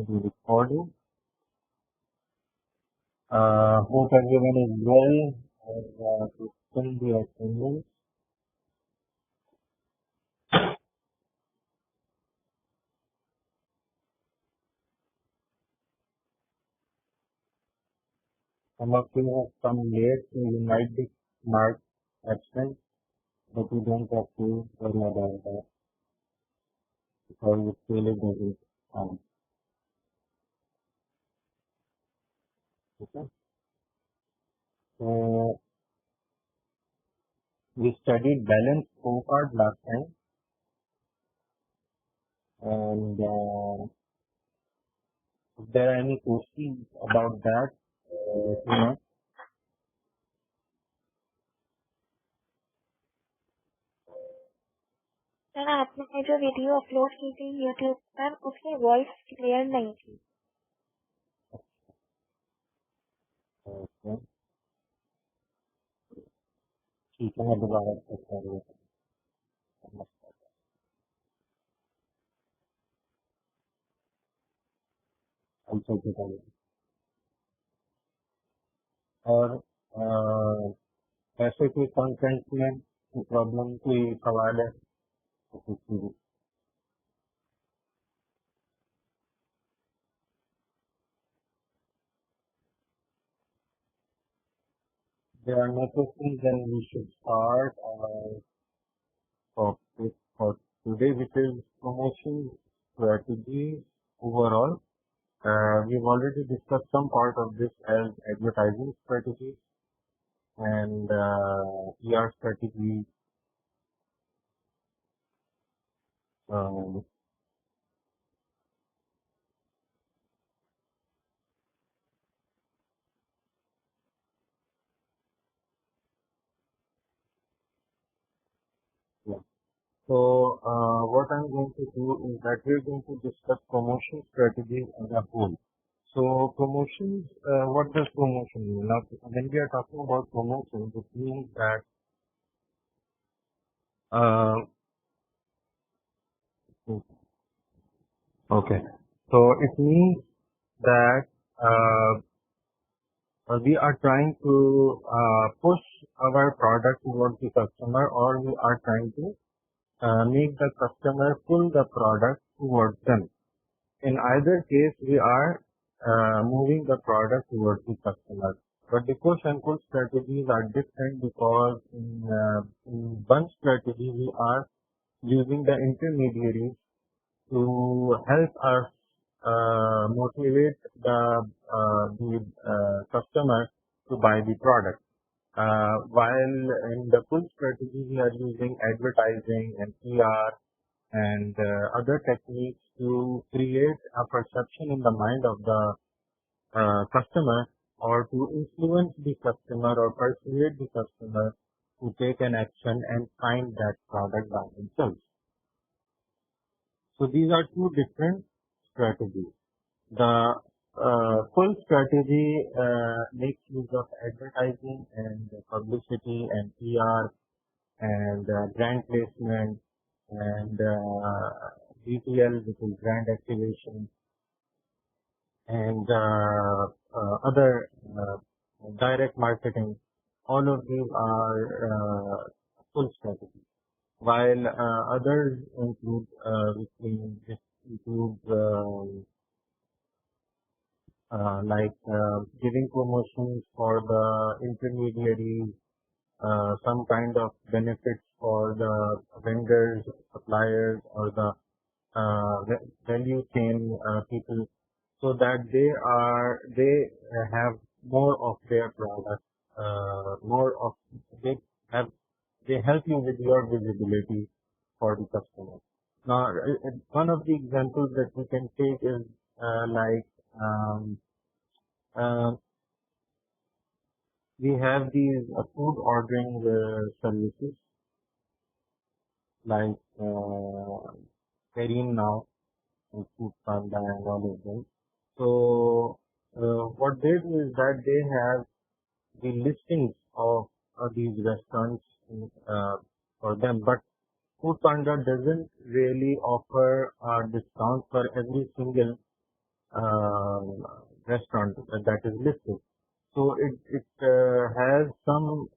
starting the recording. Hope everyone is well and to fill the attendance. Some of you have come late, so you might be marked absent, but you don't have to worry about that because it really doesn't count. Okay? So we studied balanced scorecard last time, and if there are any questions about that, sir आपने जो video upload की थी YouTube पर उसकी voice clear नहीं थी। okay. ठीक है, मैं दोबारा चेक कर लेता हूँ। अच्छा ठीक है। और ऐसे कोई कंटेंट में प्रॉब्लम कोई सवाल है तो पूछिए। There are no questions, then we should start our topic for today, which is promotion strategy overall. We've already discussed some part of this as advertising strategy and PR strategy. Yeah. So what I'm going to do is that we're going to discuss promotion strategies as a whole. So promotions, what does promotion mean? Now, when we are talking about promotion, it means that okay. So it means that we are trying to push our product towards the customer, or we are trying to make the customer pull the product towards them. In either case, we are moving the product towards the customer. But the push and pull strategies are different because in one strategy, we are using the intermediaries to help us motivate the customer to buy the product. While in the pull strategy, we are using advertising and PR and other techniques to create a perception in the mind of the customer, or to influence the customer or persuade the customer to take an action and find that product by themselves. So these are two different strategies. The full strategy makes use of advertising and publicity and PR and brand placement and BTL, which is brand activation, and other direct marketing. All of these are full strategy. While others include like giving promotions for the intermediaries, some kind of benefits for the vendors, suppliers, or the value chain people, so that they have more of their product, they help you with your visibility for the customer. Now, one of the examples that we can take is like we have these food ordering services like Careem now, and Food Panda, and all of them. So what they do is that they have the listings of these restaurants for them, but Food Panda doesn't really offer discounts for every single restaurant that is listed. So it has some,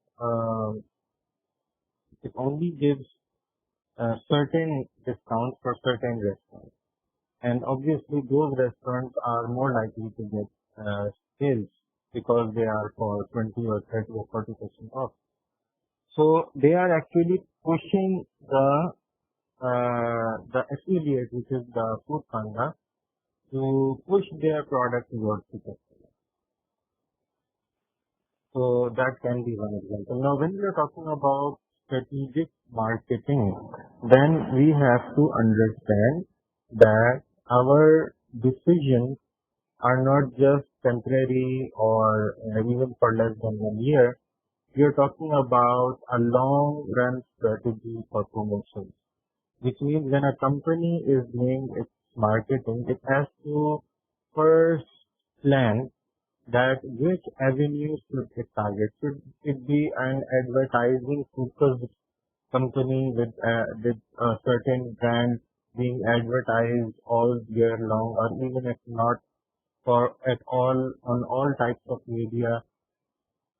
it only gives certain discounts for certain restaurants. And obviously those restaurants are more likely to get sales because they are for 20 or 30 or 40% off. So they are actually pushing the affiliate, which is the food panda, to push their product towards the customer. So that can be one example. Now, when we are talking about strategic marketing, then we have to understand that our decisions are not just temporary or even for less than 1 year. We are talking about a long run strategy for promotion, which means when a company is doing its marketing, it has to first plan that which avenue should it target. Should it be an advertising focused company with a certain brand being advertised all year long, or even if not for at all on all types of media?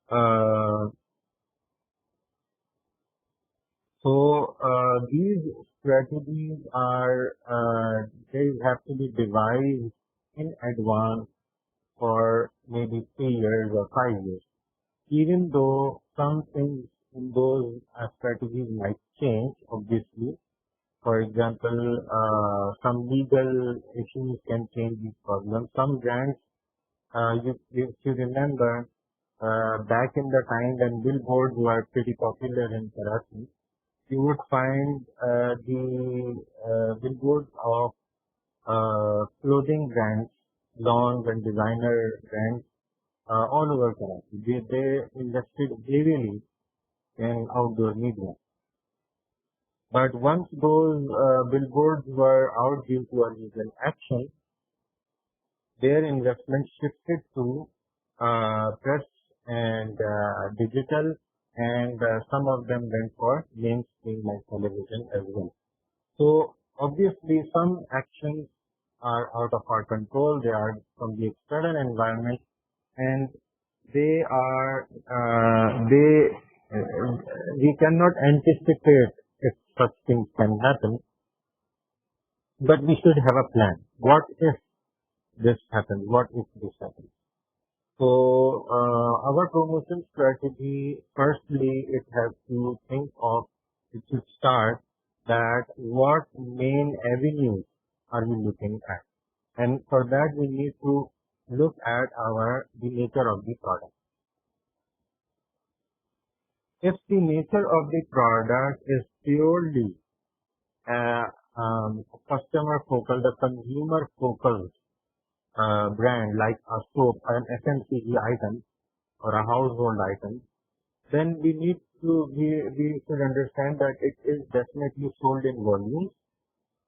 Uh, these strategies are they have to be devised in advance for maybe 3 years or 5 years. Even though some things in those strategies might change, obviously. For example, some legal issues can change these problems. Some brands, if you remember, back in the time when billboards were pretty popular in Karachi, you would find the billboards of clothing brands, lawns and designer brands all over Karachi. They invested heavily in outdoor media. But once those billboards were out due to a legal action, their investment shifted to press and digital, and some of them went for mainstream like television as well. So obviously some actions are out of our control. They are from the external environment, and they are we cannot anticipate if such things can happen, but we should have a plan. What if this happens? What if this happens? So our promotion strategy, firstly, it has to think of, it should start that what main avenues are we looking at, and for that we need to look at the nature of the product. If the nature of the product is purely uh, customer focused, the consumer focused brand like a soap, an FMCG item or a household item, then we should understand that it is definitely sold in volume,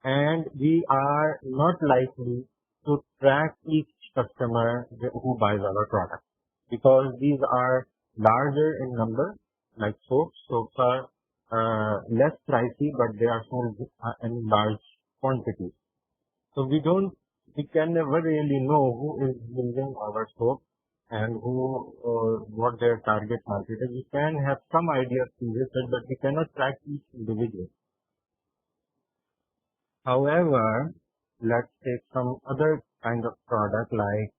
and we are not likely to track each customer who buys our product, because these are larger in number, like soaps. Soaps are less pricey, but they are sold in large quantities. So we can never really know who is using our soap and what their target market is. We can have some idea through research, but we cannot track each individual. However, let's take some other kind of product like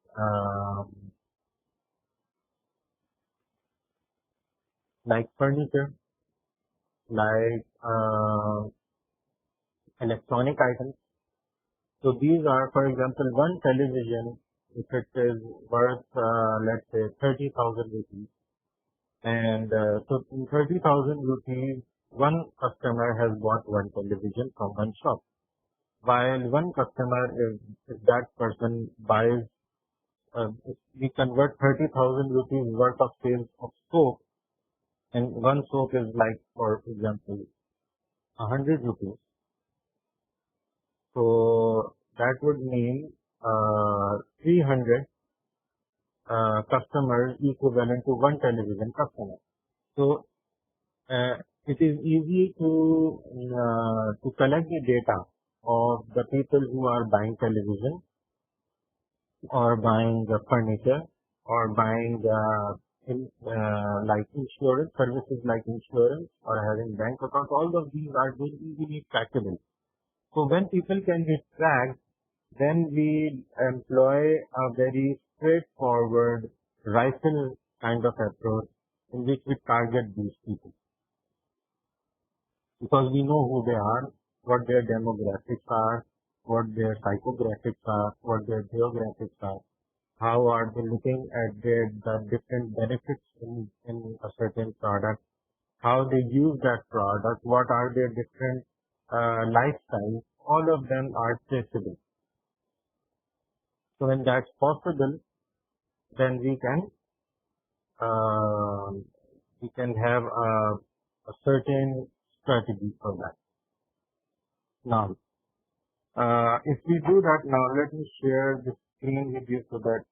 furniture, like electronic items. So these are, for example, one television, if it is worth, let's say, 30,000 rupees, and so in 30,000 rupees, one customer has bought one television from one shop. While one customer, if that person buys, if we convert 30,000 rupees worth of sales of soap, and one soap is like, for example, 100 rupees. So that would mean 300 customers equivalent to one television customer. So it is easy to collect the data of the people who are buying television, or buying furniture, or buying like insurance services like insurance, or having bank accounts. All of these are very easily trackable. So when people can be tracked, then we employ a very straightforward rifle kind of approach in which we target these people, because we know who they are, what their demographics are, what their psychographics are, what their geographics are, how are they looking at the different benefits in a certain product, how they use that product, what are their different lifestyles. All of them are traceable. So when that's possible, then uh, we can have a certain strategy for that. Now, if we do that, now let me share the screen with you so that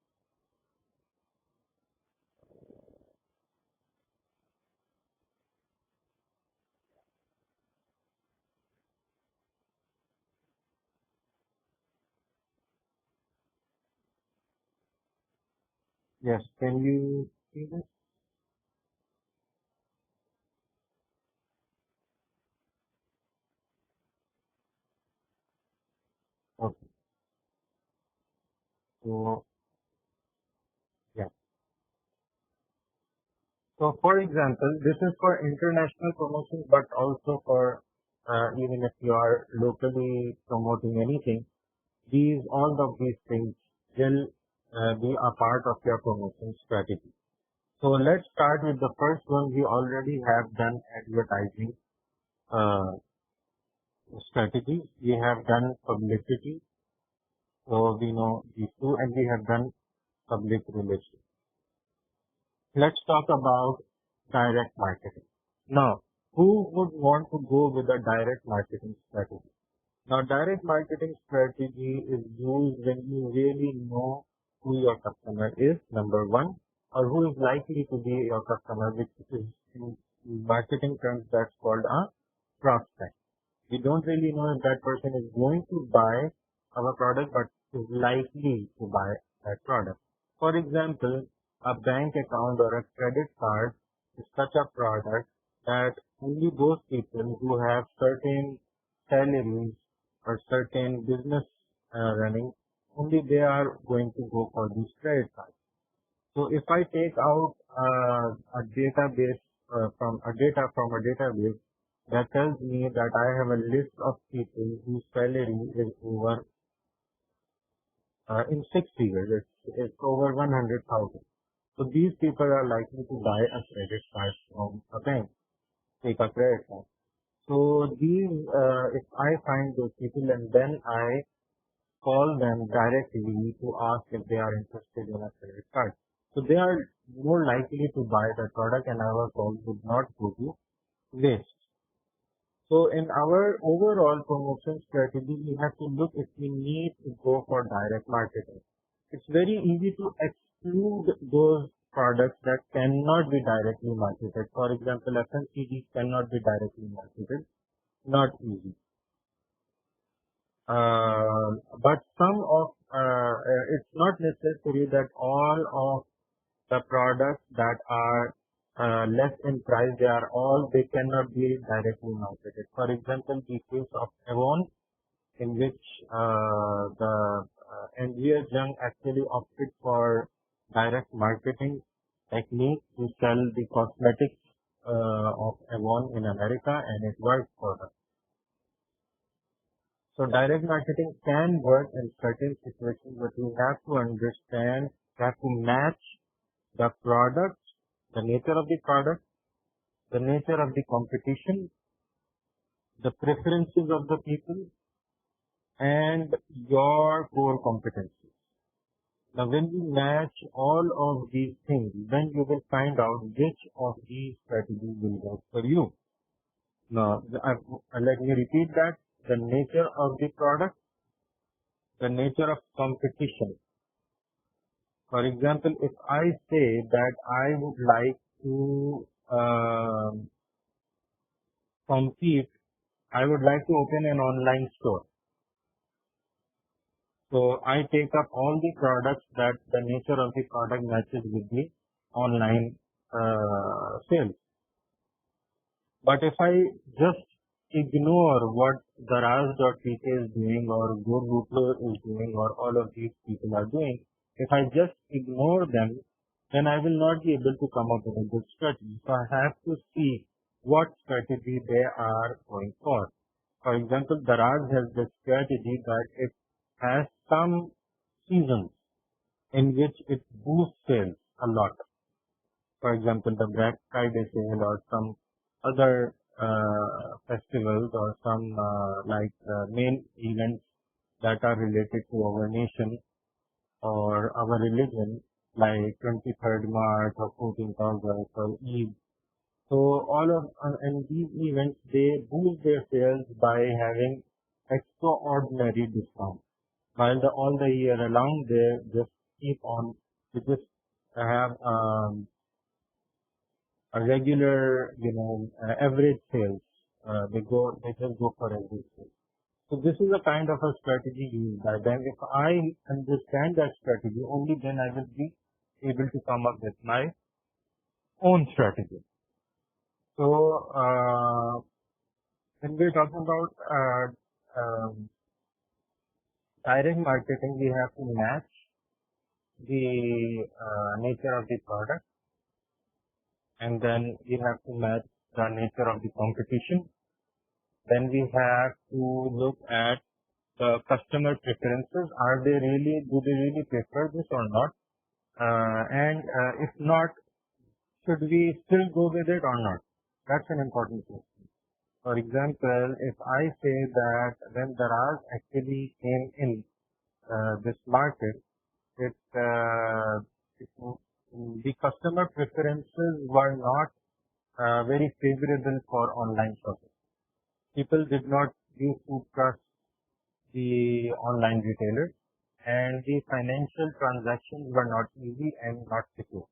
yes, can you see this? Okay, so yeah. So for example, this is for international promotions, but also for even if you are locally promoting anything, all of these things will be a part of your promotion strategy. So let's start with the first one. We already have done advertising uh, strategy. We have done publicity. So we know these two, and we have done public relations. Let's talk about direct marketing. Now, who would want to go with a direct marketing strategy? Now, direct marketing strategy is used when you really know who your customer is, number one, or who is likely to be your customer, which is in marketing terms that's called a prospect. We don't really know if that person is going to buy our product, but is likely to buy that product. For example, a bank account or a credit card is such a product that only those people who have certain salaries or certain business running, only they are going to go for these credit cards. So if I take out a database data from a database that tells me that I have a list of people whose salary is over in six figures, it's over 100,000. So these people are likely to buy a credit card from a bank, take a credit card. So if I find those people and then I call them directly to ask if they are interested in a credit card. So they are more likely to buy the product and our call would not go to waste. So in our overall promotion strategy, we have to look if we need to go for direct marketing. It's very easy to exclude those products that cannot be directly marketed. For example, FMCG cannot be directly marketed. Not easy. But it's not necessary that all of the products that are less in price, they cannot be directly marketed. For example, the case of Avon, in which the NGS Young actually opted for direct marketing technique to sell the cosmetics of Avon in America, and it worked for them. So direct marketing can work in certain situations, but you have to understand, you have to match the product, the nature of the product, the nature of the competition, the preferences of the people, and your core competencies. Now, when you match all of these things, then you will find out which of these strategies will work for you. Now, let me repeat that. The nature of the product, the nature of competition. For example, if I say that I would like to compete, I would like to open an online store. So I take up all the products that the nature of the product matches with the online sales. But if I just ignore what Daraz.pk is doing or Gurgutlo is doing or all of these people are doing, if I just ignore them, then I will not be able to come up with a good strategy. So I have to see what strategy they are going for. For example, Daraz has the strategy that it has some seasons in which it boosts sales a lot. For example, the Black Friday sale or some other festivals or some main events that are related to our nation or our religion, like 23rd March or 14th August or Eid. So all of and these events they boost their sales by having extraordinary discounts. While all the year around they just keep on, they just have a regular, average sales. They just go for average sales. So this is a kind of a strategy used by them. If I understand that strategy, only then I will be able to come up with my own strategy. So when we're talking about direct marketing, we have to match the nature of the product, and then we have to match the nature of the competition. Then we have to look at the customer preferences. Do they really prefer this or not? And if not, should we still go with it or not? That's an important question. For example, if I say that when Daraz actually came in this market, it, the customer preferences were not very favorable for online shopping. People did not used to trust the online retailers, and the financial transactions were not easy and not secure.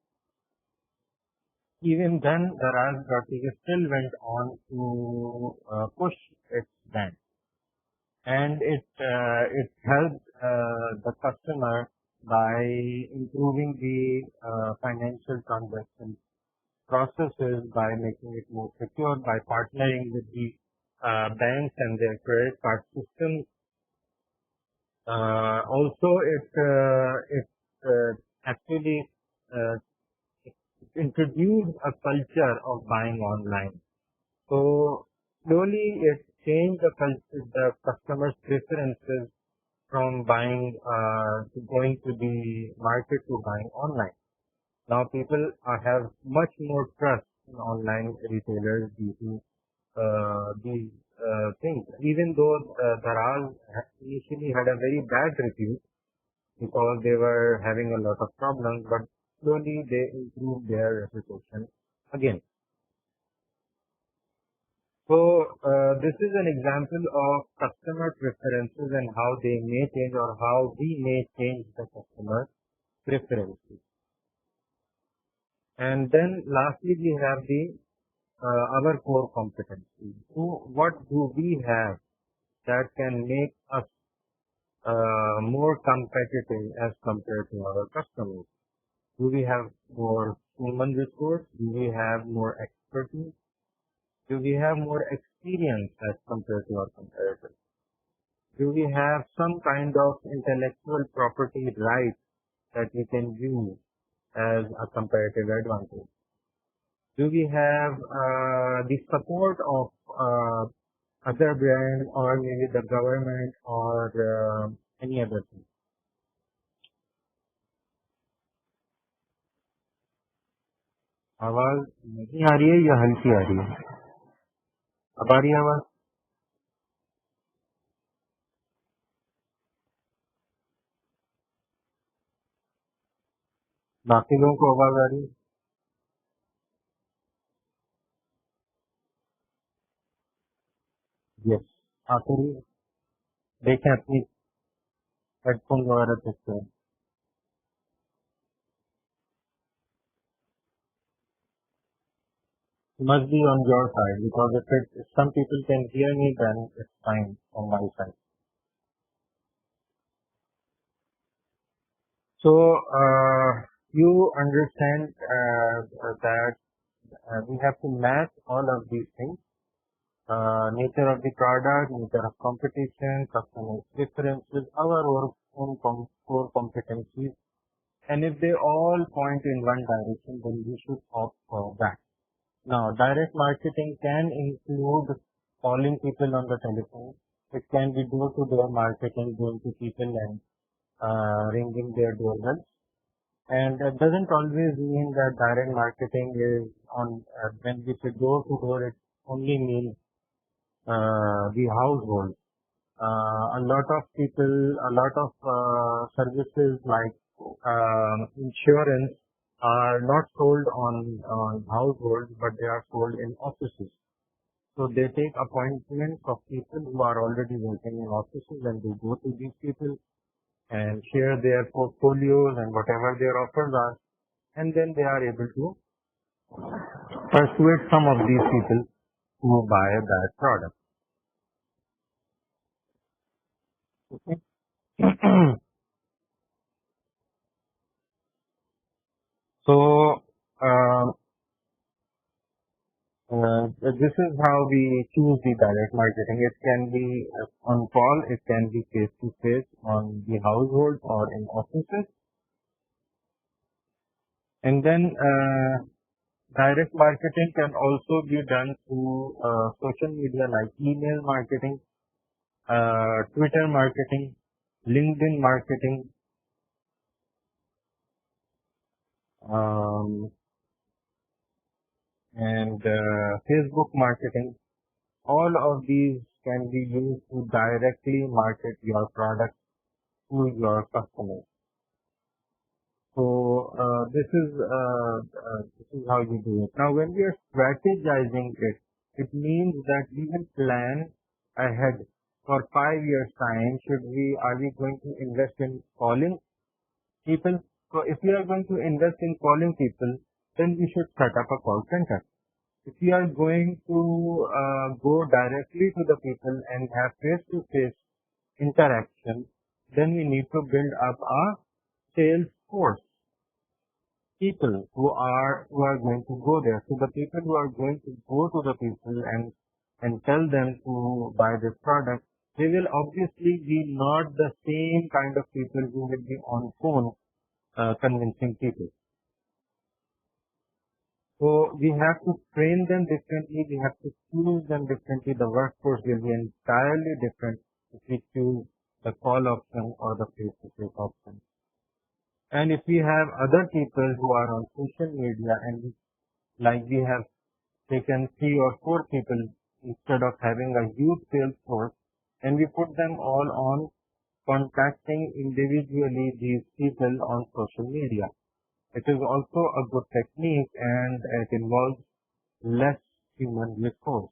Even then, the Raz.pk still went on to push its brand, and it helped the customer by improving the financial transaction processes, by making it more secure, by partnering with the banks and their credit card systems. Also, it actually introduced a culture of buying online. So slowly it changed the customer's preferences from going to the market to buying online. Now people have much more trust in online retailers due to these things. Even though Daraz initially had a very bad review because they were having a lot of problems, but slowly they improved their reputation again. So this is an example of customer preferences and how they may change or how we may change the customer preferences. And then lastly, we have our core competencies. So what do we have that can make us more competitive as compared to our customers? Do we have more human resource? Do we have more expertise? Do we have more experience as compared to our competitors? Do we have some kind of intellectual property right that we can use as a comparative advantage? Do we have the support of other brand or maybe the government or any other thing? आवाज नहीं आ रही है या हल्की आ रही है? अब आ रही है आवाज? बाकी लोगों को आवाज आ रही है? यस, आती रही है। देखें अपनी हेडफोन वगैरह देखते हैं। Must be on your side because if some people can hear me, then it's fine on my side. So you understand that we have to match all of these things: nature of the product, nature of competition, customer preferences, our core competencies. And if they all point in one direction, then we should opt for that. Now, direct marketing can include calling people on the telephone. It can be door-to-door marketing, going to people and ringing their doorbells. And that doesn't always mean that direct marketing is on, when we say door-to-door, it only means the household. A lot of people, a lot of services like insurance are not sold on households, but they are sold in offices. So they take appointments of people who are already working in offices, and they go to these people and share their portfolios and whatever their offers are, and then they are able to persuade some of these people to buy that product. Okay. So uh, this is how we choose the direct marketing. It can be on call, it can be face to face on the household or in offices. And then direct marketing can also be done through social media like email marketing, Twitter marketing, LinkedIn marketing, um, and Facebook marketing. All of these can be used to directly market your product to your customers. So this is how you do it. Now, when we are strategizing it, it means that we will plan ahead for 5 years time. Are we going to invest in calling people? So if we are going to invest in calling people, then we should set up a call center. If we are going to go directly to the people and have face-to-face interaction, then we need to build up a sales force. People who are going to go there. So the people who are going to go to the people and tell them to buy this product, they will obviously be not the same kind of people who will be on phone convincing people. So we have to train them differently. We have to choose them differently. The workforce will be entirely different if we choose the call option or the face-to-face option. And if we have other people who are on social media, and like we have taken 3 or 4 people instead of having a huge sales force, and we put them all on contacting individually these people on social media. It is also a good technique, and it involves less human resource.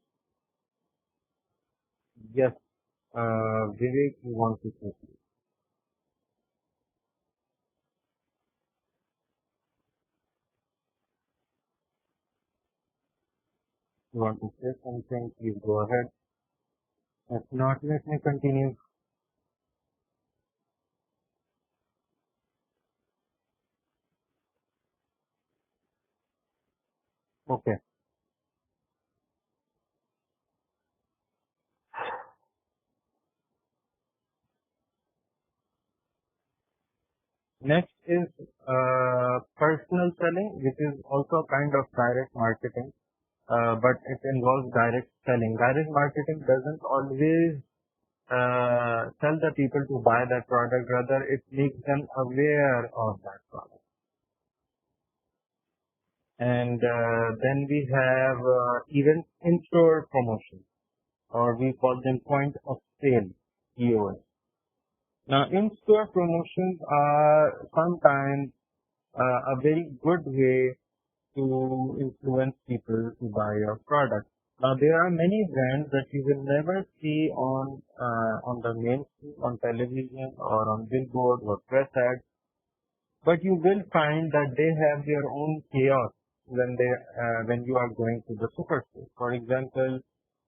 Yes, Vivek, you want to say something? You want to say something? Please go ahead. If not, let me continue. Okay. Next is personal selling, which is also a kind of direct marketing, but it involves direct selling. Direct marketing doesn't always tell the people to buy that product, rather it makes them aware of that product. And then we have even in-store promotions, or we call them point of sale, POS. Now, in-store promotions are sometimes a very good way to influence people to buy your product. Now, there are many brands that you will never see on the mainstream, on television, or on billboard or press ads, but you will find that they have their own chaos when you are going to the superstore. For example,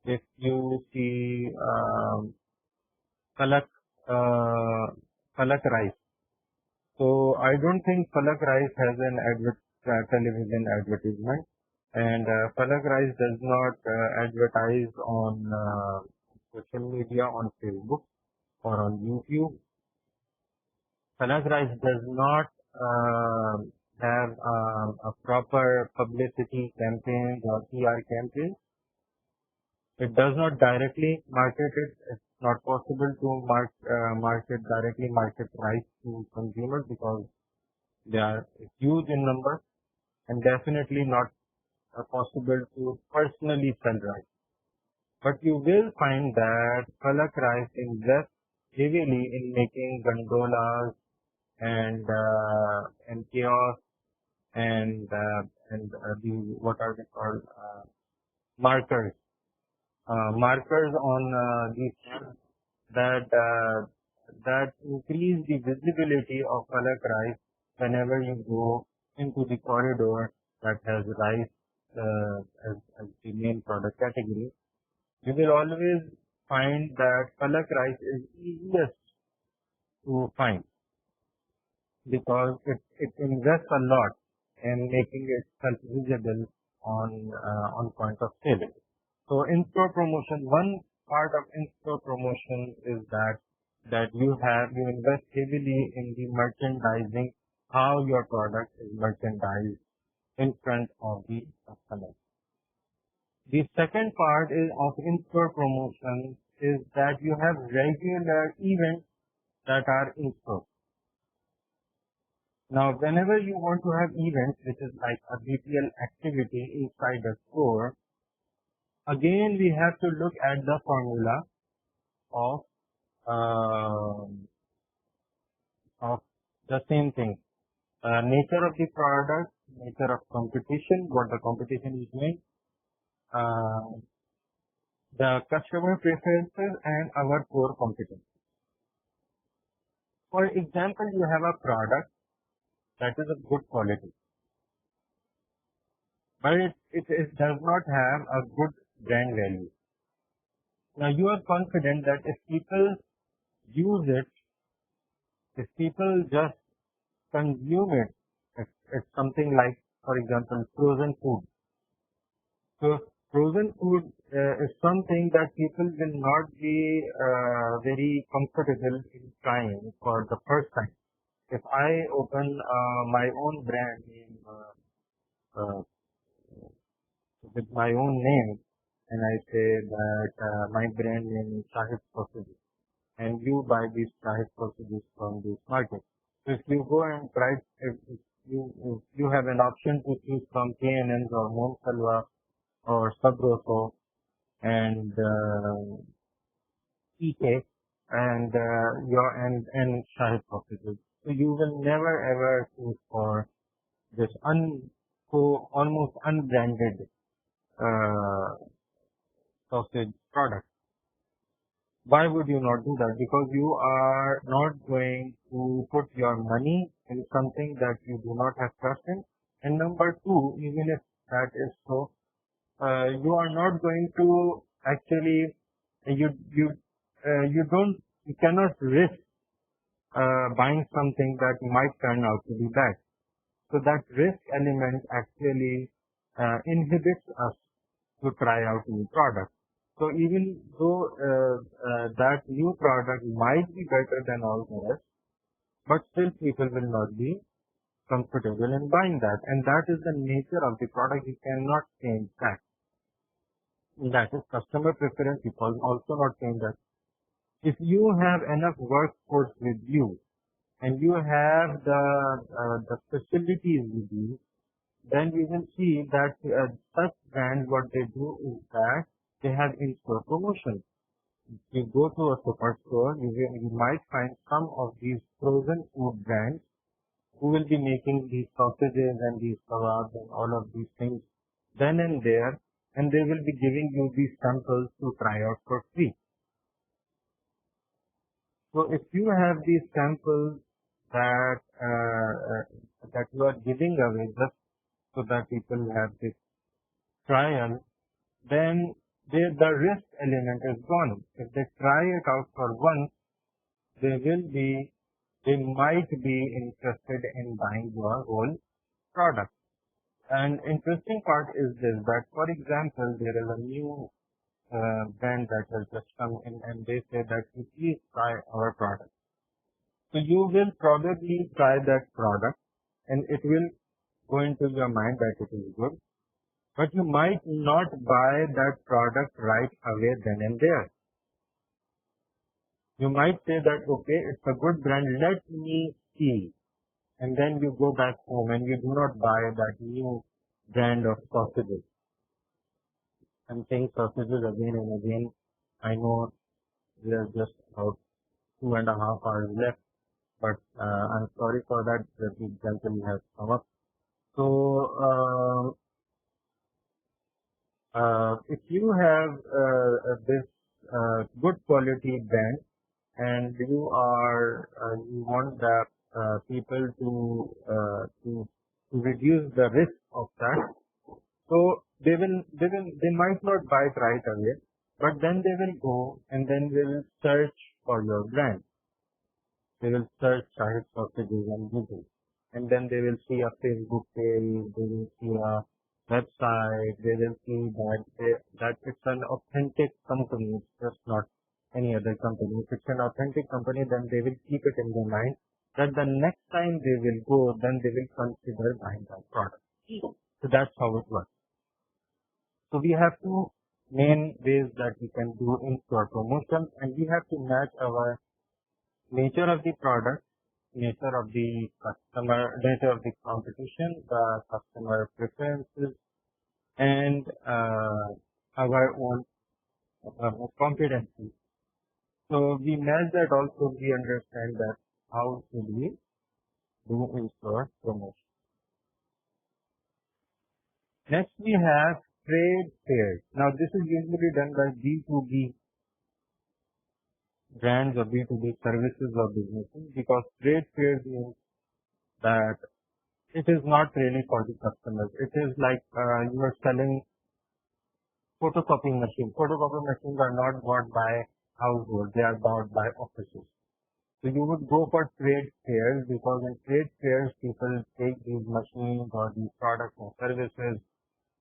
if you see palak palak rice, So I don't think Falak Rice has an television advertisement, and Falak Rice does not advertise on social media, on Facebook or on YouTube. Falak Rice does not have a proper publicity campaign or PR campaign. It does not directly market it. It's not possible to market rice to consumers because they are huge in number, and definitely not possible to personally sell rice. But you will find that Falak Rice invests heavily in making gondolas and kiosks and the what are they called, markers, markers on these stands that increase the visibility of Falak Rice whenever you go into the corridor that has rice as the main product category. You will always find that Falak Rice is easiest to find because it invests a lot in making itself visible on point of sale. So in-store promotion, one part of in-store promotion is that you invest heavily in the merchandising, how your product is merchandised in front of the customer. The second part is of in-store promotion is that you have regular events that are in store. Now, whenever you want to have events, which is like a BPL activity inside the store, again we have to look at the formula of of the same thing. Nature of the product, nature of competition, what the competition is doing, the customer preferences, and our core competence. For example, you have a product that is of good quality, but it does not have a good brand value. Now you are confident that if people use it, if people just consume it, it's something like, for example, frozen food. So frozen food is something that people will not be very comfortable in trying for the first time. If I open my own brand name uh, with my own name and I say that my brand name is Shahid Sausages and you buy these Shahid Sausages from this market. So if you go and try, if you have an option to choose from K&N's or Mon Salwa or Sabroso and EK and and Shahid Sausages. So you will never ever choose for this almost unbranded sausage product. Why would you not do that? Because you are not going to put your money in something that you do not have trust in. And number two, even if that is so, you are not going to actually you cannot risk buying something that might turn out to be bad. So that risk element actually inhibits us to try out new products. So even though that new product might be better than all the rest, but still people will not be comfortable in buying that. And that is the nature of the product. You cannot change that. That is customer preference. You can also not change that. If you have enough workforce with you and you have the facilities with you, then we will see that such brands, what they do is that they have in-store promotion. If you go to a superstore, you might find some of these frozen food brands who will be making these sausages and these kebabs and all of these things then and there, and they will be giving you these samples to try out for free. So if you have these samples that that you are giving away just so that people have this trial, then the risk element is gone. If they try it out for once, they will be they might be interested in buying your whole product. And interesting part is this, that for example, there is a new brand that has just come in and they say that you please try our product. So you will probably try that product and it will go into your mind that it is good, but you might not buy that product right away then and there. You might say that, okay, it's a good brand, let me see. And then you go back home and you do not buy that new brand of sausages. I'm saying sausages again and again. I know there's just about 2.5 hours left, but I'm sorry for that. The example has come up. So if you have this good quality brand and you want the people to reduce the risk of that, so they might not buy it right away, but then they will go and then they will search for your brand. They will search Shahid Sausages on Google, and then they will see a Facebook page, they will see a website, they will see that it's an authentic company, it's just not any other company. If it's an authentic company, then they will keep it in their mind that the next time they will go, then they will consider buying that product. So that's how it works. So we have two main ways that we can do in-store promotions, and we have to match our nature of the product, nature of the customer, nature of the competition, the customer preferences, and our own competency. So we match that also, we understand that how should we do in-store promotion. Next we have trade fairs. Now this is usually done by B2B brands or B2B services or businesses, because trade fairs means that it is not really for the customers. It is like you are selling photocopying machines. Photocopying machines are not bought by households, they are bought by offices. So you would go for trade fairs, because in trade fairs people take these machines or these products or services,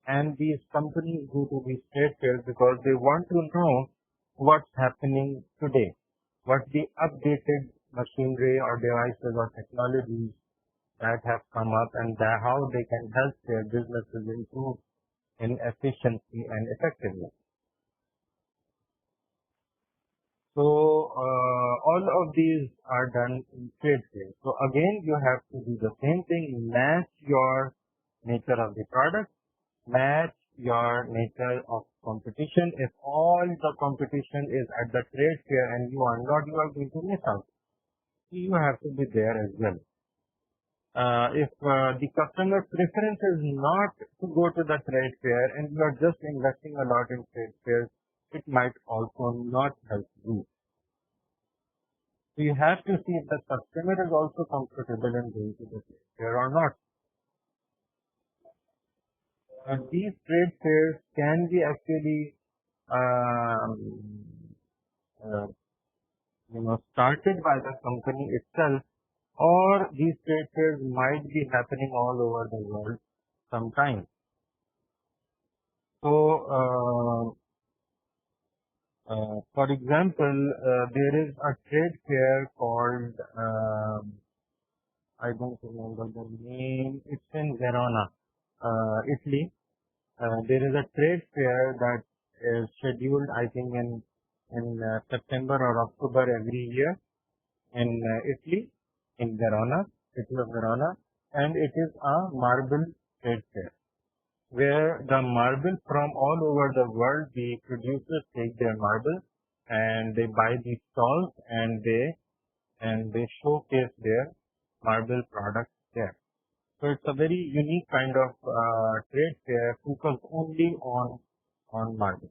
and these companies go to these trade fairs because they want to know what's happening today, what the updated machinery or devices or technologies that have come up, and how they can help their businesses improve in efficiency and effectiveness. So all of these are done in trade fairs. So again, you have to do the same thing, match your nature of the product, match your nature of competition. If all the competition is at the trade fair and you are not, you are going to miss out. You have to be there as well. If the customer preference is not to go to the trade fair and you are just investing a lot in trade fairs, it might also not help you. So you have to see if the customer is also comfortable in going to the trade fair or not. These trade fairs can be actually started by the company itself, or these trade fairs might be happening all over the world sometimes. So for example, there is a trade fair called, I don't remember the name, it's in Verona, Italy. There is a trade fair that is scheduled, I think, in September or October every year in Italy, in Verona, city of Verona, and it is a marble trade fair, where the marble from all over the world, the producers take their marble and they buy these stalls and they showcase their marble products there. So it's a very unique kind of trade fair focused only on marble.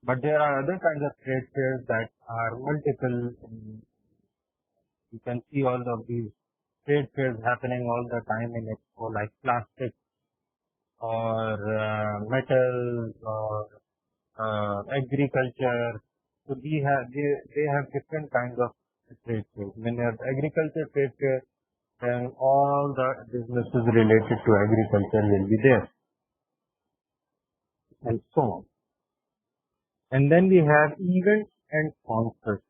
But there are other kinds of trade fairs that are multiple. You can see all of these trade fairs happening all the time in Expo, like plastic or metals or agriculture. So they have different kinds of trade fair. When you have agriculture trade fair, then all the businesses related to agriculture will be there, and so on. And then we have events and sponsors.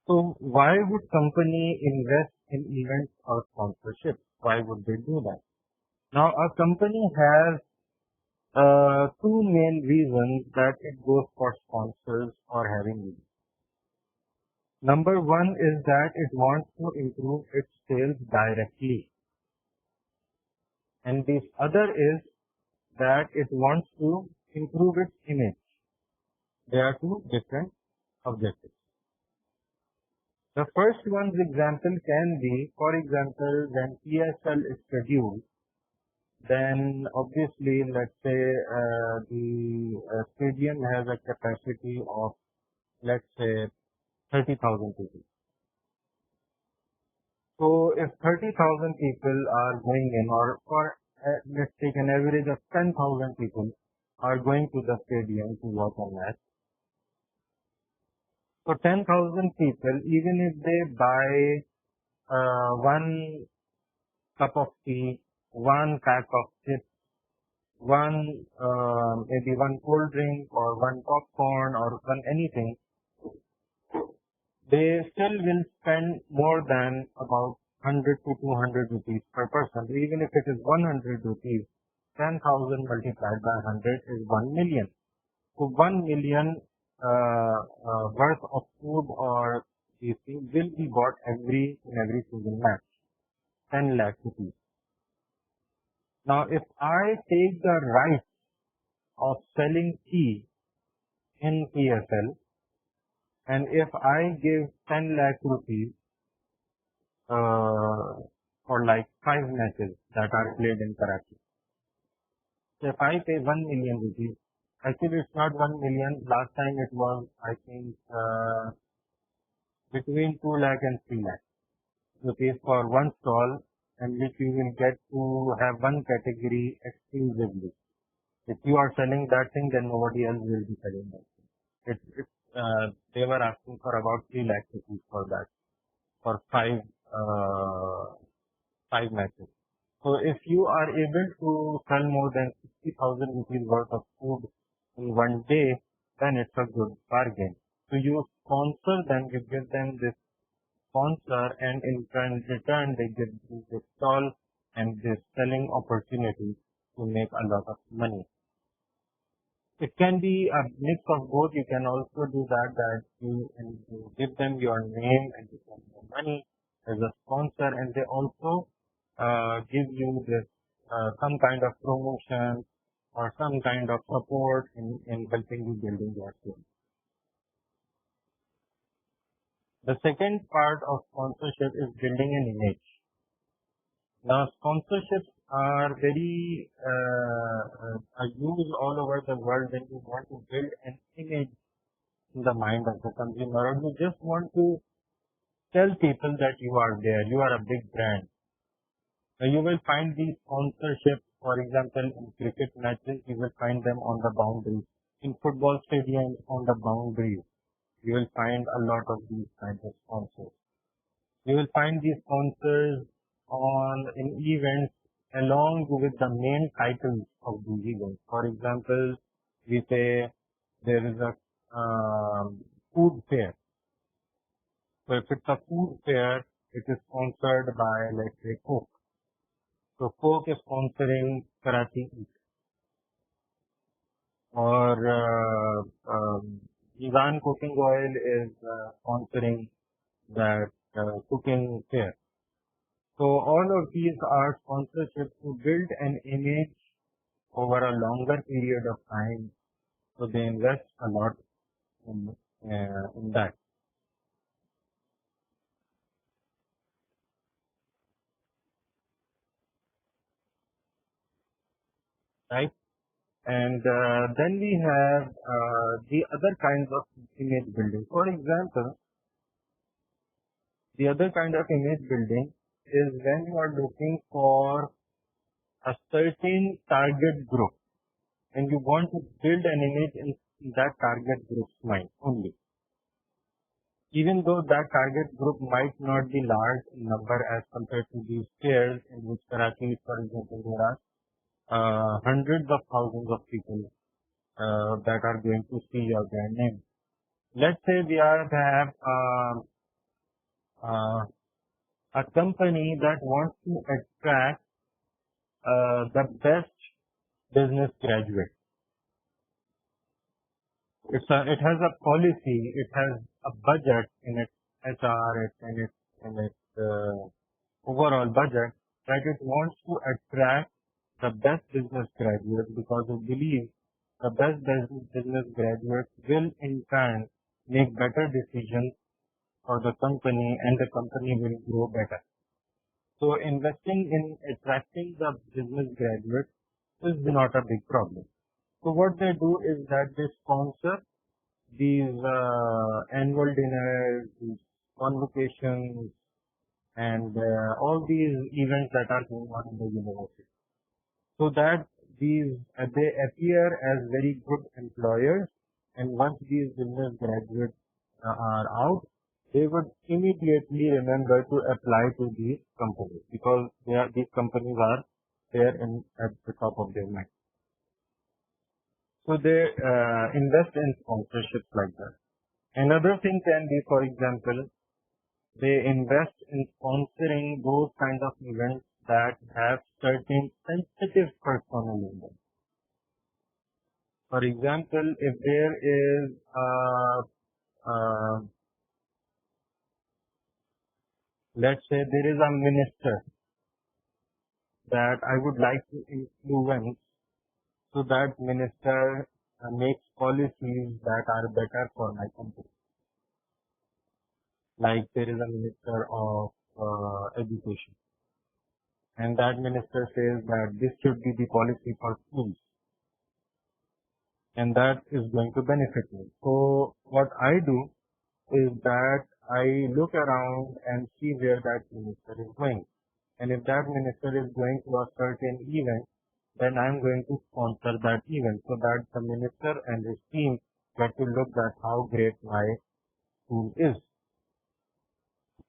So why would company invest in events or sponsorship? Why would they do that? Now, a company has two main reasons that it goes for sponsors or having events. Number one is that it wants to improve its sales directly. And the other is that it wants to improve its image. There are two different objectives. The first one's example can be, for example, when PSL is scheduled, then obviously, let's say the stadium has a capacity of, let's say, 30,000 people. So if 30,000 people are going in, or for let's take an average of 10,000 people are going to the stadium to watch a match. So 10,000 people, even if they buy one cup of tea, one pack of chips, maybe one cold drink or one popcorn or one anything, they still will spend more than about 100 to 200 rupees per person. Even if it is 100 rupees, 10,000 multiplied by 100 is 1 million. So 1 million worth of food or these things will be bought in every single match. 10 lakh rupees. Now, if I take the right of selling tea in PSL, and if I give 10 lakh rupees for like 5 matches that are played in Karachi, so if I pay 1 million rupees, actually it's not 1 million, last time it was, I think, between 2 lakh and 3 lakh rupees for one stall, and which you will get to have one category exclusively. If you are selling that thing, then nobody else will be selling that thing. They were asking for about 3 lakh rupees for that, for 5 matches. So if you are able to sell more than 60,000 rupees worth of food in one day, then it's a good bargain. So you sponsor them, you give them this sponsor, and in return they give you this stall and this selling opportunity to make a lot of money. It can be a mix of both. You can also do that you give them your name and you send them money as a sponsor, and they also give you this some kind of promotion or some kind of support in helping you building your team. The second part of sponsorship is building an image. Now, sponsorships are very are used all over the world when you want to build an image in the mind of the consumer, or you just want to tell people that you are there, you are a big brand. Now, you will find these sponsorships, for example, in cricket matches, you will find them on the boundaries. In football stadiums, on the boundaries, you will find a lot of these kinds of sponsors. You will find these sponsors in events along with the main titles of the event. For example, we say there is a food fair. So if it's a food fair, it is sponsored by, let's say, Coke. So Coke is sponsoring Karachi Eat. Or Ivan Cooking Oil is sponsoring that cooking fair. So all of these are sponsorships to build an image over a longer period of time. So they invest a lot in that. Right? And then we have the other kinds of image building. For example, the other kind of image building is when you are looking for a certain target group and you want to build an image in that target group's mind only. Even though that target group might not be large in number as compared to these fairs in which Karachi, for example, there are hundreds of thousands of people that are going to see your brand name. Let's say we have a company that wants to attract the best business graduate. It has a policy, it has a budget in its HR, in its overall budget that it wants to attract the best business graduates because it believes the best business graduates will in turn make better decisions for the company and the company will grow better. So investing in attracting the business graduates is not a big problem. So what they do is that they sponsor these annual dinners, these convocations, and all these events that are going on in the university. So that they appear as very good employers, and once these business graduates are out, they would immediately remember to apply to these companies because these companies are there at the top of their mind. So they invest in sponsorships like that. Another thing can be, for example, they invest in sponsoring those kinds of events that have certain sensitive personnel in them. For example, if there is let's say there is a minister that I would like to influence so that minister makes policies that are better for my country. Like there is a minister of education, and that minister says that this should be the policy for schools, and that is going to benefit me. So what I do is that I look around and see where that minister is going. And if that minister is going to a certain event, then I'm going to sponsor that event so that the minister and his team get to look at how great my school is.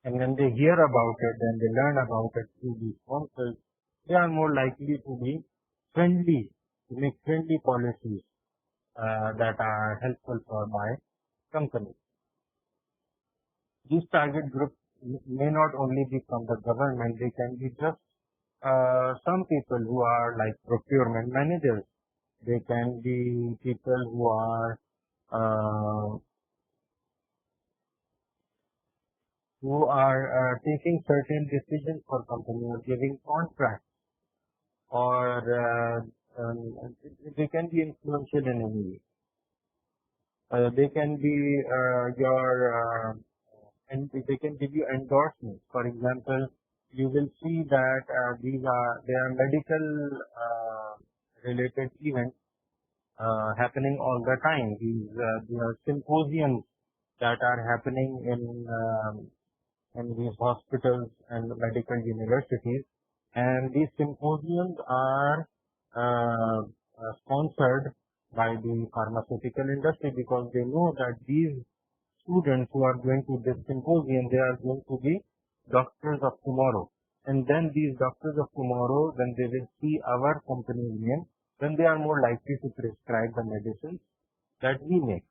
And when they hear about it and they learn about it through these sponsors, they are more likely to be friendly, to make friendly policies that are helpful for my company. These target groups may not only be from the government, they can be just some people who are like procurement managers. They can be people who are taking certain decisions for company or giving contracts, or they can be influential in any way. They can be and they can give you endorsements. For example, you will see that they are medical related events happening all the time. These are symposiums that are happening in these hospitals and medical universities, and these symposiums are sponsored by the pharmaceutical industry because they know that these students who are going to this symposium, they are going to be doctors of tomorrow. And then these doctors of tomorrow, when they will see our company's name, then they are more likely to prescribe the medicines that we make.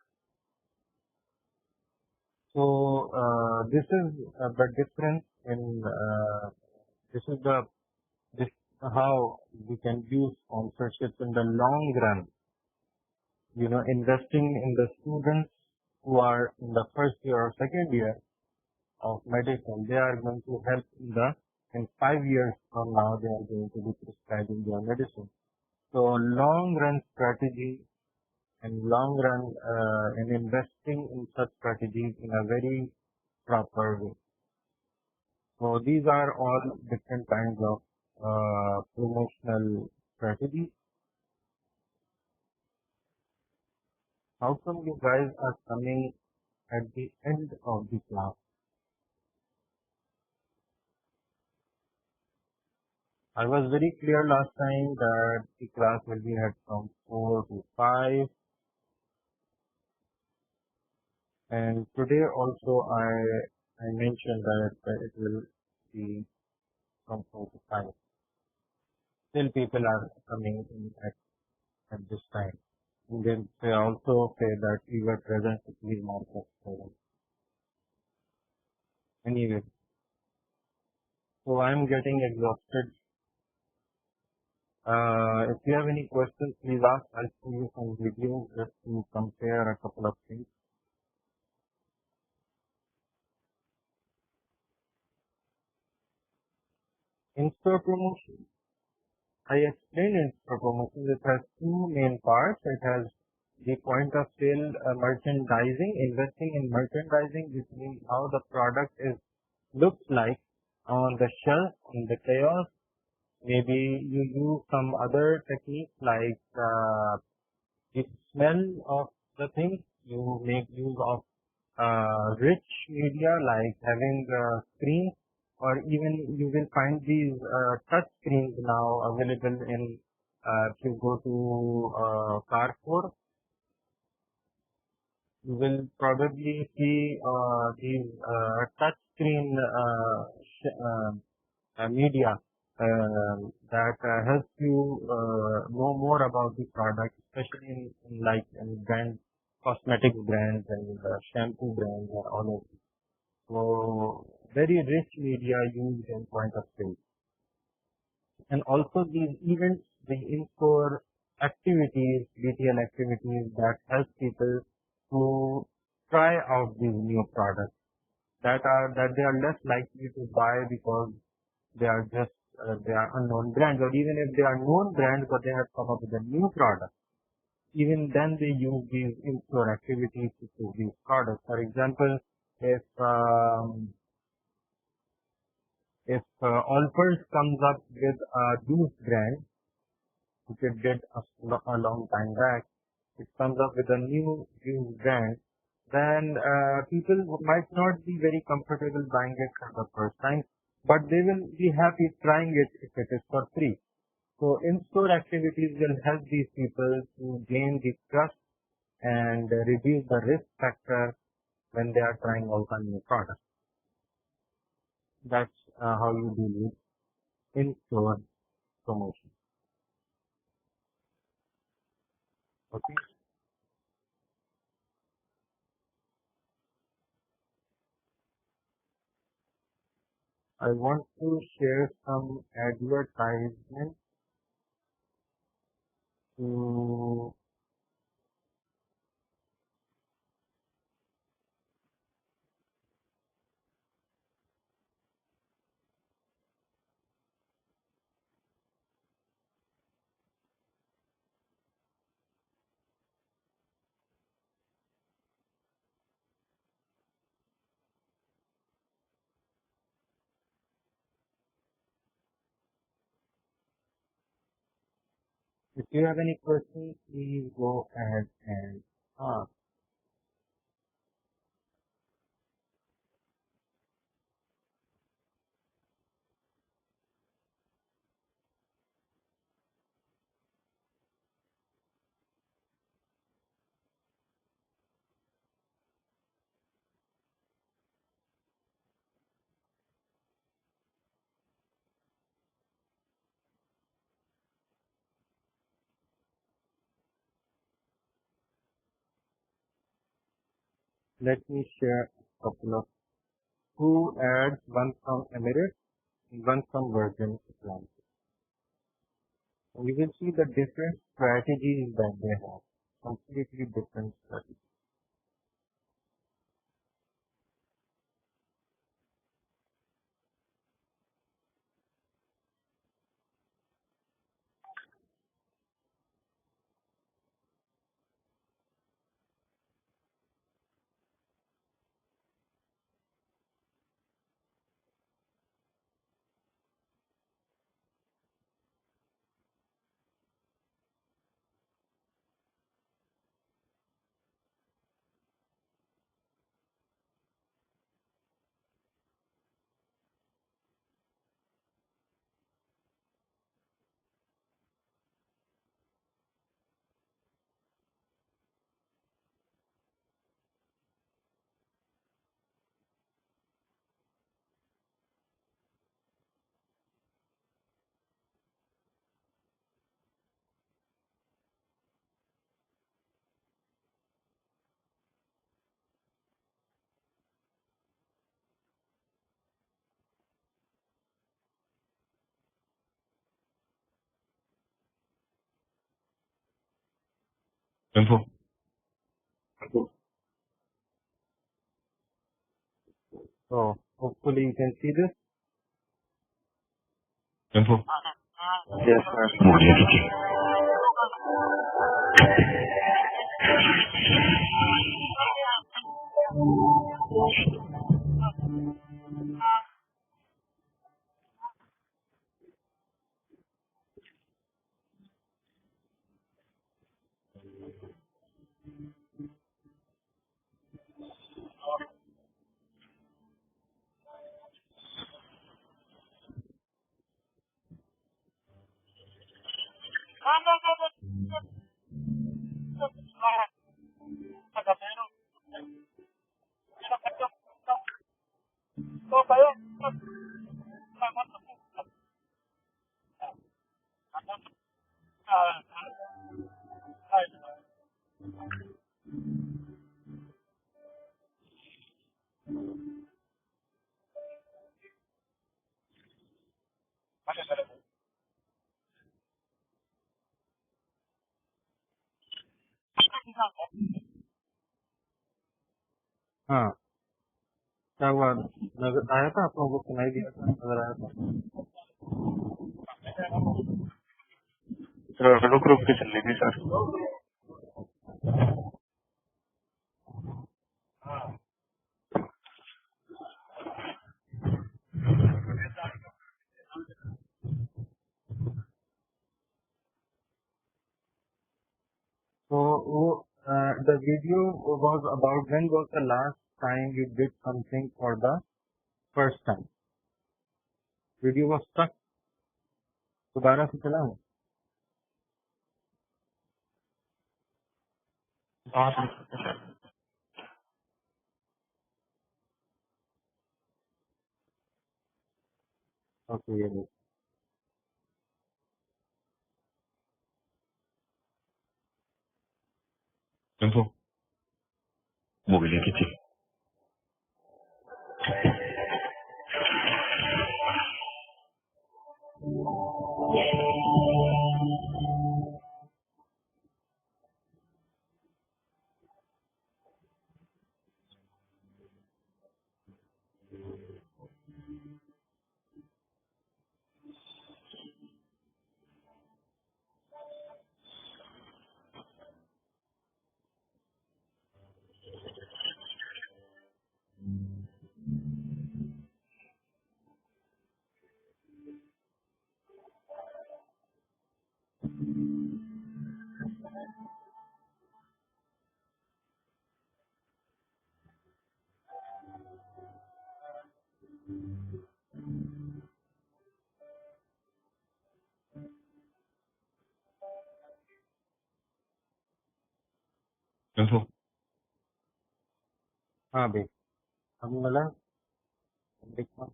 So this is the difference in this how we can use sponsorships in the long run. Investing in the students who are in the first year or second year of medicine, they are going to help in 5 years from now, they are going to be prescribing their medicine. So long run strategy and long run in investing in such strategies in a very proper way. So these are all different kinds of promotional strategies. How come you guys are coming at the end of the class? I was very clear last time that the class will be had from 4 to 5, And today also I mentioned that it will be from 4 to 5. Still people are coming in at this time. And then they also say that we were present at the market. So anyway, so I'm getting exhausted. If you have any questions, please ask. I'll show you some videos just to compare a couple of things. In-store promotion. I explained in-store promotion. It has two main parts. It has the point of sale merchandising, investing in merchandising, which means how the product is looks like on the shelf in the chaos. Maybe you use some other techniques like the smell of the thing. You make use of rich media like having screens, or even you will find these touch screens now available in if you go to Carrefour, you will probably see these touch screen media that helps you know more about the product, especially in brand, cosmetic brands and shampoo brands and all of. So very rich media used in point of sale. And also these events, the in-store activities, BTL activities that help people to try out these new products that they are less likely to buy because they are just they are unknown brands, or even if they are known brands but they have come up with a new product. Even then they use these in-store activities to sell these products. For example, if Allpulse comes up with a juice brand, which it did a long time back, it comes up with a new juice brand, then people might not be very comfortable buying it for the first time, but they will be happy trying it if it is for free. So in-store activities will help these people to gain the trust and reduce the risk factor when they are trying out a new product. That's how you deal with in-store promotion. Okay. I want to share some advertisements to if you have any questions, please go ahead and ask. Let me share a couple of two ads, one from Emirates and one from Virgin Atlantic. You will see the different strategies that they have, completely different strategies. Info. So hopefully you can see this. Info. Yes, sir. हाँ क्या हुआ नजर आया था आप लोगों को सुनाई दिया था नजर आया था सर रुक रुक के चलने की sir. So the video was about when was the last time you did something for the first time. Video was stuck. दोबारा से चलाऊं? हाँ सर। Okay, ये देखो। Info. Mobility check. Info. हाँ भाई हम वाला देखो।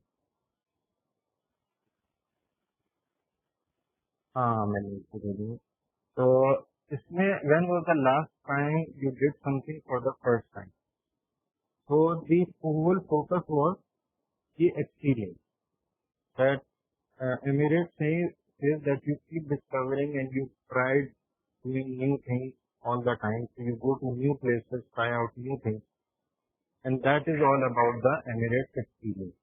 हाँ मैंने इसको दे दी। तो इसमें when was the last time you did something for the first time? So the whole focus was the experience that Emirates says that you keep discovering and you try doing new things all the time. So you go to new places, try out new things, and that is all about the Emirates experience.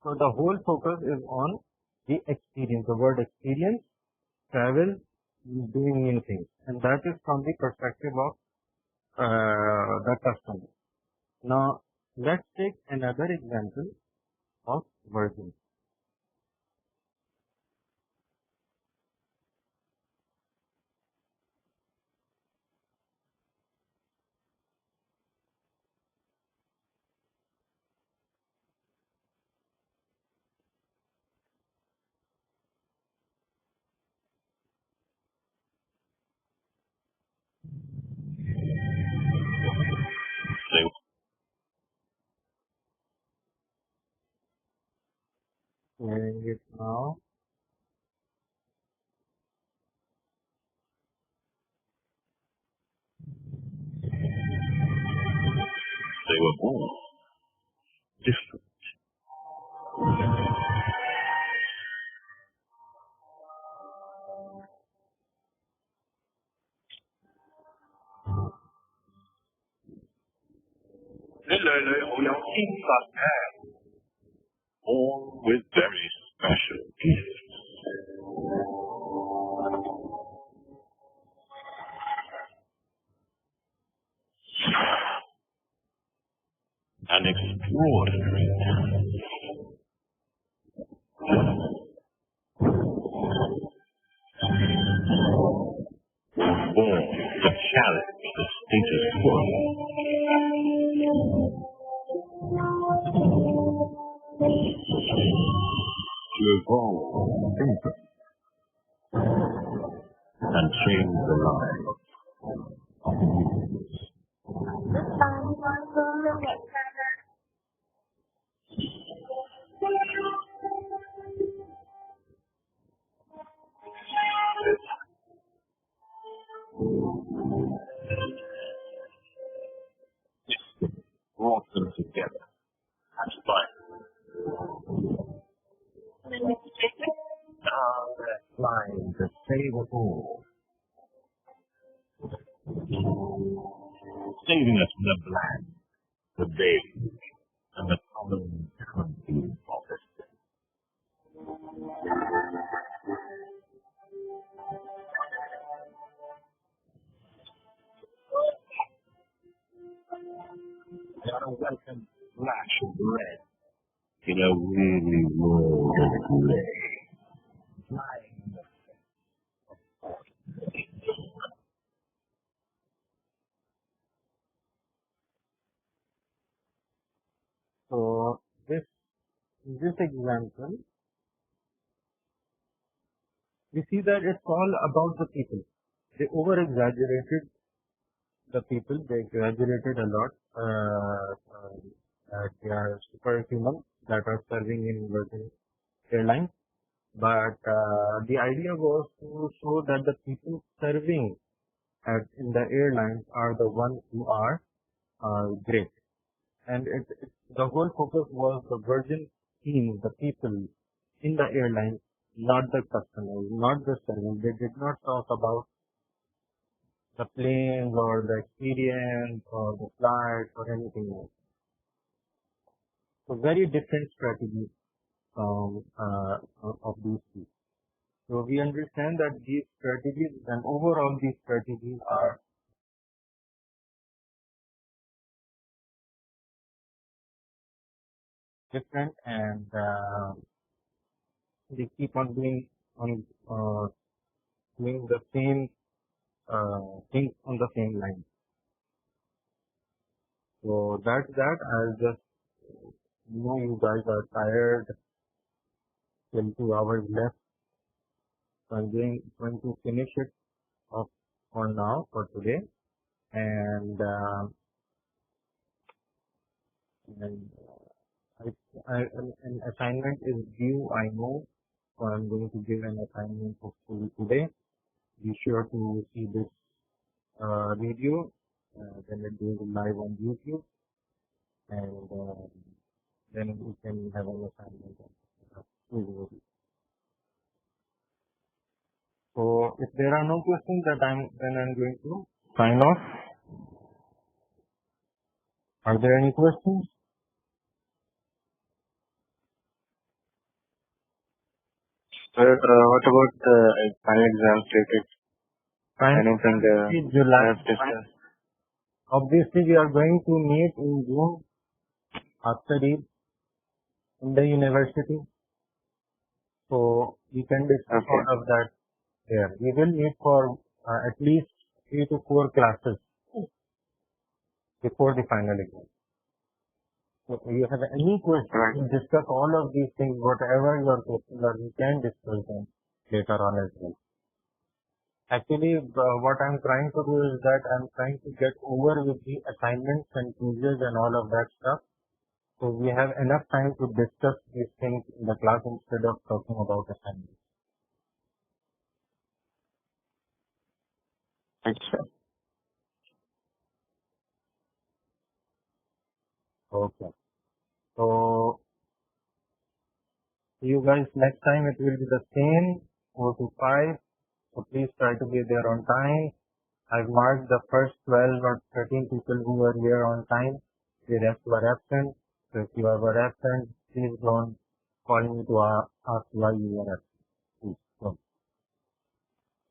So the whole focus is on the experience, the word experience, travel, doing new things, and that is from the perspective of the customer. Now let's take another example of Virgin. Playing it now. They were born different. a hand, all with very special gifts. An extraordinary talent. Born to challenge the status quo. To evolve thinking and change the lives of the universe. Brought them together as fire. Flying to save us all. Saving us from the black, the beige, and the common country of this thing. Got a welcome flash of red in a really world of gray. Flying in the So this example, we see that it's all about the people. They over-exaggerated the people. They exaggerated a lot. That they are superhuman that are serving in Virgin Airlines. But the idea was to show that the people serving in the airlines are the ones who are great. And the whole focus was the Virgin team, the people in the airlines, not the customers, not the servants. They did not talk about the planes or the experience or the flights or anything else. So very different strategies of these two. So we understand that these strategies and overall these strategies are different, and they keep on doing the same things on the same line. So that's that. I'll just know you guys are tired. Till 2 hours left. So I'm going to finish it off for now, for today. And an assignment is due, I know. So I'm going to give an assignment hopefully today. Be sure to see this video when it goes live on YouTube, and then we can have an assignment. So if there are no questions, then I'm going to sign off. Are there any questions? Sir, what about the final exam status? Anything July. have discussed? Obviously, we are going to meet in June after Eid in the university. So we can discuss all of that there. We will meet for at least 3 to 4 classes before the final exam. So if you have any questions, discuss all of these things, whatever your questions are, we can discuss them later on as well. Actually, what I'm trying to do is that I'm trying to get over with the assignments and quizzes and all of that stuff. So we have enough time to discuss these things in the class instead of talking about assignments. Thanks, sir. Okay. So see you guys next time. It will be the same 4 to 5. So please try to be there on time. I've marked the first 12 or 13 people who were here on time. The rest were absent. So if you have a reference, please don't call me to ask why you are absent. Please don't.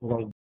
Guys,